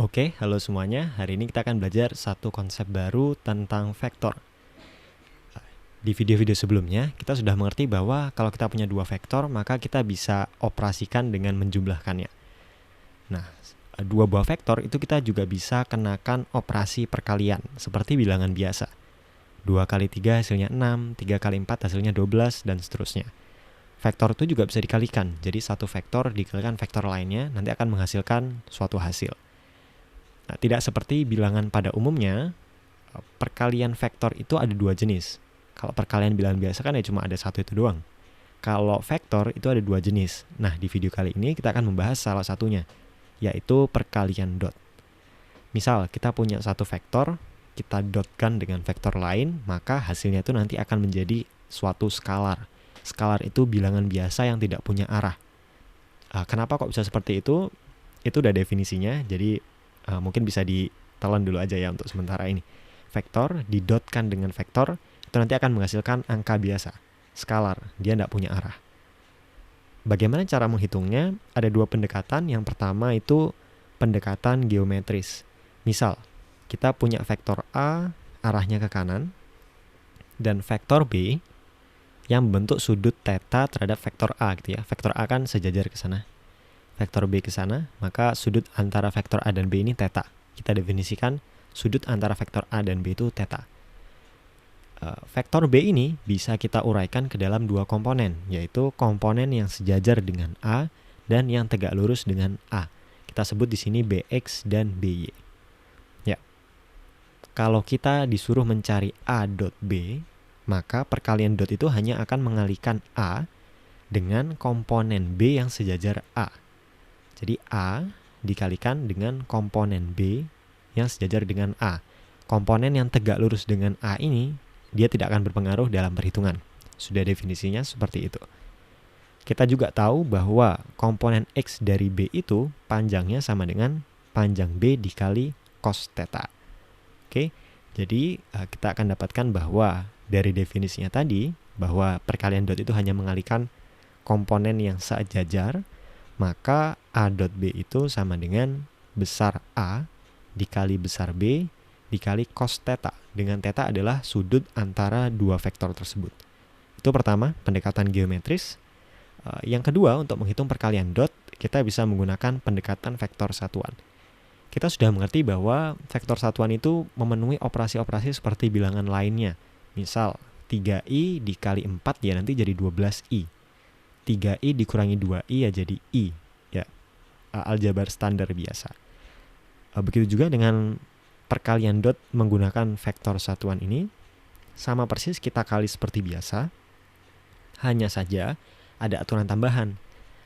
Oke, halo semuanya. Hari ini kita akan belajar satu konsep baru tentang vektor. Di video-video sebelumnya, kita sudah mengerti bahwa kalau kita punya dua vektor, maka kita bisa operasikan dengan menjumlahkannya. Nah, dua buah vektor itu kita juga bisa kenakan operasi perkalian, seperti bilangan biasa. 2 kali 3 hasilnya 6, 3 kali 4 hasilnya 12, dan seterusnya. Vektor itu juga bisa dikalikan, jadi satu vektor dikalikan vektor lainnya, nanti akan menghasilkan suatu hasil. Nah, tidak seperti bilangan pada umumnya, perkalian vektor itu ada dua jenis. Kalau perkalian bilangan biasa kan ya cuma ada satu itu doang. Kalau vektor itu ada dua jenis. Nah, di video kali ini kita akan membahas salah satunya, yaitu perkalian dot. Misal, kita punya satu vektor, kita dotkan dengan vektor lain, maka hasilnya itu nanti akan menjadi suatu skalar. Skalar itu bilangan biasa yang tidak punya arah. Kenapa kok bisa seperti itu? Itu udah definisinya, jadi mungkin bisa ditelan dulu aja ya untuk sementara ini. Vektor didotkan dengan vektor itu nanti akan menghasilkan angka biasa, skalar, dia tidak punya arah. Bagaimana cara menghitungnya? Ada dua pendekatan. Yang pertama itu pendekatan geometris. Misal, kita punya vektor A arahnya ke kanan dan vektor B yang membentuk sudut theta terhadap vektor A gitu ya. Vektor A kan sejajar ke sana, vektor B ke sana, maka sudut antara vektor A dan B ini theta. Kita definisikan sudut antara vektor A dan B itu theta. Vektor B ini bisa kita uraikan ke dalam dua komponen, yaitu komponen yang sejajar dengan A dan yang tegak lurus dengan A. Kita sebut di sini BX dan BY. Ya. Kalau kita disuruh mencari A dot B, maka perkalian dot itu hanya akan mengalihkan A dengan komponen B yang sejajar A. Jadi A dikalikan dengan komponen B yang sejajar dengan A. Komponen yang tegak lurus dengan A ini, dia tidak akan berpengaruh dalam perhitungan. Sudah definisinya seperti itu. Kita juga tahu bahwa komponen X dari B itu panjangnya sama dengan panjang B dikali cos theta. Oke, jadi kita akan dapatkan bahwa dari definisinya tadi, bahwa perkalian dot itu hanya mengalihkan komponen yang sejajar, maka A dot B itu sama dengan besar A dikali besar B dikali cos theta. Dengan theta adalah sudut antara dua vektor tersebut. Itu pertama, pendekatan geometris. Yang kedua, untuk menghitung perkalian dot, kita bisa menggunakan pendekatan vektor satuan. Kita sudah mengerti bahwa vektor satuan itu memenuhi operasi-operasi seperti bilangan lainnya. Misal, 3i dikali 4 ya nanti jadi 12i. 3i dikurangi 2i ya jadi i. Ya, aljabar standar biasa. Begitu juga dengan perkalian dot menggunakan vektor satuan ini, sama persis kita kali seperti biasa, hanya saja ada aturan tambahan.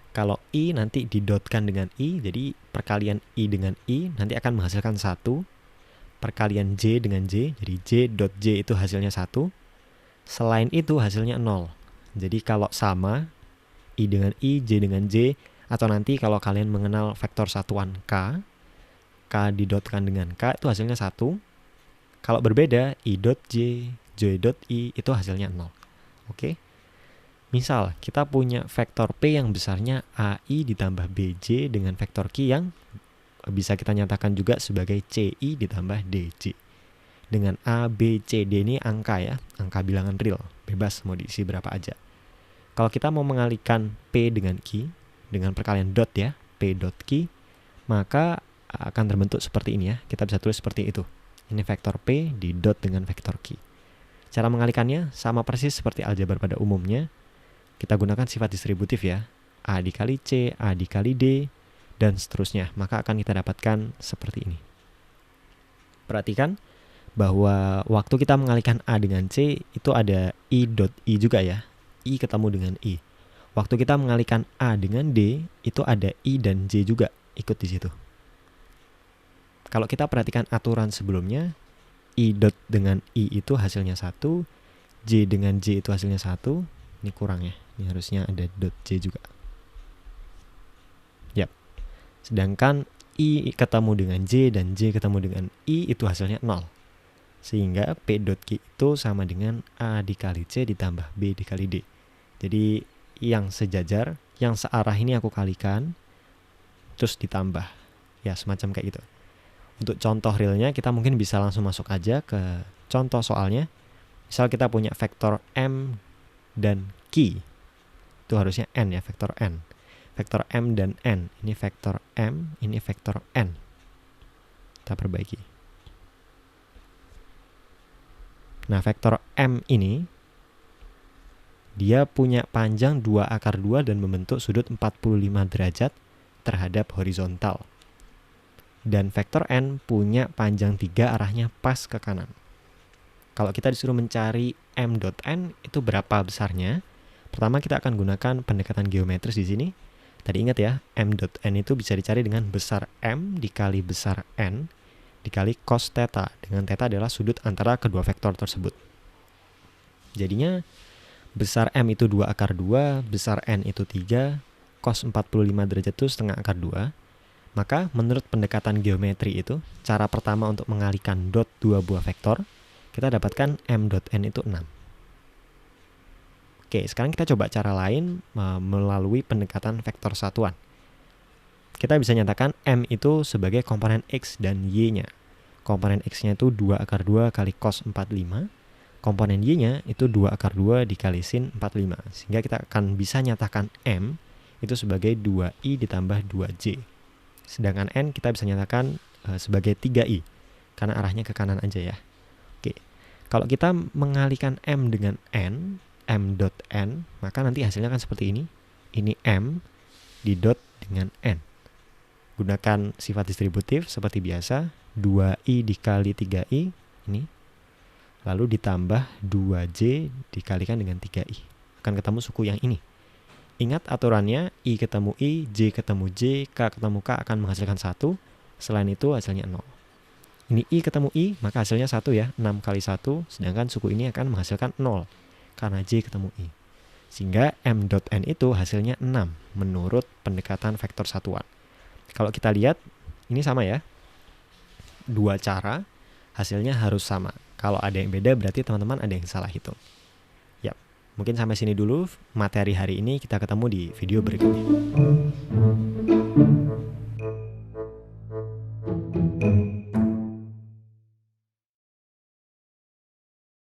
Kalau i nanti didotkan dengan i, jadi perkalian i dengan i nanti akan menghasilkan 1. Perkalian j dengan j, jadi j dot j itu hasilnya 1. Selain itu hasilnya 0. Jadi kalau sama, i dengan i, j dengan j, atau nanti kalau kalian mengenal vektor satuan k didotkan dengan k itu hasilnya 1. Kalau berbeda, i dot j, j dot i itu hasilnya 0. Oke. Misal, kita punya vektor p yang besarnya ai ditambah bj dengan vektor q yang bisa kita nyatakan juga sebagai ci ditambah dj. Dengan a, b, c, d ini angka ya, angka bilangan real, bebas mau diisi berapa aja. Kalau kita mau mengalihkan p dengan q, dengan perkalian dot ya, p dot q, maka akan terbentuk seperti ini ya. Kita bisa tulis seperti itu. Ini vektor P di dot dengan vektor Q. Cara mengalihkannya sama persis seperti aljabar pada umumnya. Kita gunakan sifat distributif ya. A dikali C, A dikali D, dan seterusnya. Maka akan kita dapatkan seperti ini. Perhatikan bahwa waktu kita mengalihkan A dengan C, itu ada I dot I juga ya. I ketemu dengan I. Waktu kita mengalihkan A dengan D, itu ada I dan J juga ikut di situ. Kalau kita perhatikan aturan sebelumnya, I dot dengan I itu hasilnya 1, J dengan J itu hasilnya 1. Ini kurang ya, ini harusnya ada dot J juga. Yap. Sedangkan I ketemu dengan J dan J ketemu dengan I itu hasilnya 0. Sehingga P dot Q itu sama dengan A dikali C ditambah B dikali D. Jadi yang sejajar yang searah ini aku kalikan, terus ditambah. Ya, semacam kayak gitu. Untuk contoh realnya, kita mungkin bisa langsung masuk aja ke contoh soalnya. Misal kita punya vektor M dan Q. Itu harusnya N ya, vektor N. Vektor M dan N. Ini vektor M, ini vektor N. Kita perbaiki. Nah, vektor M ini, dia punya panjang 2 akar 2 dan membentuk sudut 45 derajat terhadap horizontal. Dan vektor N punya panjang 3 arahnya pas ke kanan. Kalau kita disuruh mencari M.N itu berapa besarnya? Pertama kita akan gunakan pendekatan geometris di sini. Tadi ingat ya, M.N itu bisa dicari dengan besar M dikali besar N dikali cos theta. Dengan theta adalah sudut antara kedua vektor tersebut. Jadinya besar M itu 2 akar 2, besar N itu 3, cos 45 derajat itu setengah akar 2. Maka menurut pendekatan geometri itu, cara pertama untuk mengalihkan dot 2 buah vektor, kita dapatkan M.N itu 6. Oke, sekarang kita coba cara lain melalui pendekatan vektor satuan. Kita bisa nyatakan M itu sebagai komponen X dan Y-nya. Komponen X-nya itu 2 akar 2 kali cos 45. Komponen Y-nya itu 2 akar 2 dikali sin 45. Sehingga kita akan bisa nyatakan M itu sebagai 2I ditambah 2J. Sedangkan N kita bisa nyatakan sebagai 3I. Karena arahnya ke kanan aja ya. Oke, kalau kita mengalihkan M dengan N, M.N, maka nanti hasilnya akan seperti ini. Ini M didot dengan N. Gunakan sifat distributif seperti biasa, 2I dikali 3I, ini. Lalu ditambah 2J dikalikan dengan 3I. Akan ketemu suku yang ini. Ingat aturannya, I ketemu I, J ketemu J, K ketemu K akan menghasilkan 1. Selain itu hasilnya 0. Ini I ketemu I, maka hasilnya 1 ya, 6 kali 1, sedangkan suku ini akan menghasilkan 0, karena J ketemu I. Sehingga M.N itu hasilnya 6, menurut pendekatan vektor satuan. Kalau kita lihat, ini sama ya. 2 cara, hasilnya harus sama. Kalau ada yang beda, berarti teman-teman ada yang salah hitung. Yap, mungkin sampai sini dulu materi hari ini, kita ketemu di video berikutnya.